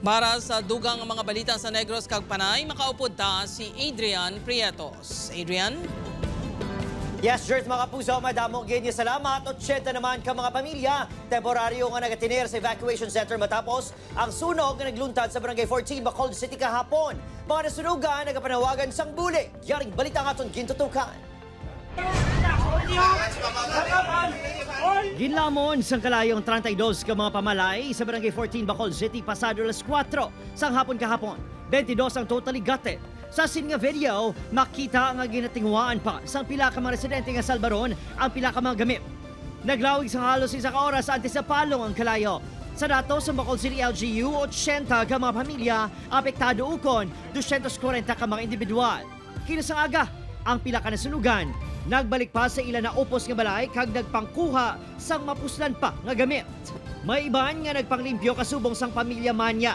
Para sa dugang mga balita sa Negros kag Panay, makaupod ta si Adrian Prietos. Adrian? Yes, Jert, mga puso, madamo ganyan salamat. 80 naman ka mga pamilya. Temporaryo nga nagatinir sa evacuation center matapos ang sunog na nagluntad sa Barangay 14, Bacolod City kahapon. Mga nasunugan, nagapanawagan sang buli. Yaring balita nga itong gintutukan. Ginlamon sang kalayong 32 ka mga pamalay sa Barangay 14, Bacolod City pasado alas 4 sang hapon kahapon. 22 ang totally gutted. Sa sin nga video, makita nga ginatingwaan pa sang pila ka mga residente nga salbaron ang pila ka mga gamit. Naglawig sa halos isa ka oras antes sa palong ang kalayo. Sa datos sa Bacolod City LGU, 80 ka mga pamilya apektado ukon, 240 ka mga individual. Kinasang aga, ang pila ka nasunugan, nagbalik pa sa ilan na upos nga balay kag nagpangkuha sang mapuslan pa nga gamit. May iban nga nagpanglimpyo kasubong sang pamilya manya.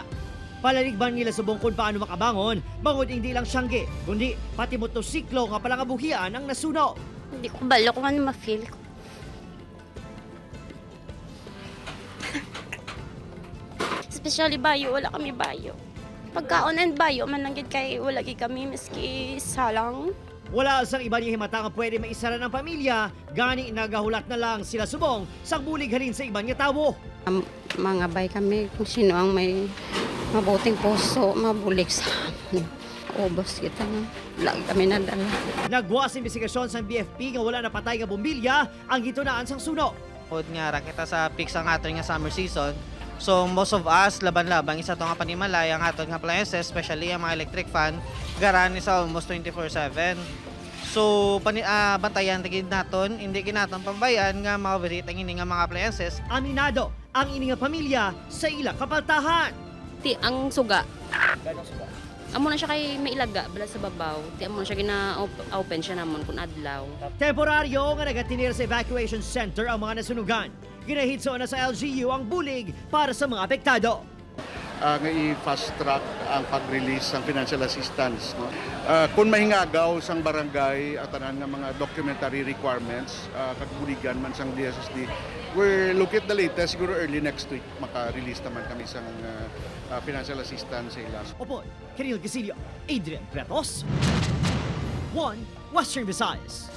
Palarigban nila subong kung paano makabangon, bangod hindi lang siyangge, kundi pati motosiklo nga palang abuhian ang nasunog. Hindi ko balo kung ano ma-feel ko. Especially bayo, wala kami bayo. Pagkaon and bayo, mananggit kay wala kami miski salang. Wala sang iba niya himata nga pwede maisara ng pamilya, gani nagahulat na lang sila subong sang bulig halin sa iban nga tawo. Mga bay kami kung sino ang may mabuting puso, mabulig sa amin. Ubos kita na. Lagi kami nadala. Nagwas investigasyon sa BFP nga wala na patay nga bombilya ang gitunaan sang sunog. Od nga ra kita sa peak sa aton nga summer season. So most of us laban-labang isa to nga panimalay ang aton nga appliances, especially ang mga electric fan, garani sa almost 24/7. So bantayan tigid naton, hindi kinaton pambayan nga ma-overheat ang ini nga mga appliances. Aminado ang ini nga pamilya sa ila kapaltahan. Ti ang suga. Amo na siya kay mailaga bala sa babaw. Ti amo na siya gina-open siya namon kun adlaw. Temporaryo nga nagatinir sa evacuation center ang mga nasunugan. Ginahitso na sa LGU ang bulig para sa mga apektado. Nga i-fast track ang pag-release ng financial assistance. No? Kung mahingagaw sang barangay at tanan ng mga documentary requirements, kagbuligan man sang DSSD, we're look at the latest, siguro early next week, maka-release naman kami sang financial assistance sa ilas. Opo, Kiril Gasilio, Adrian Pretos, 1 Western Visayas.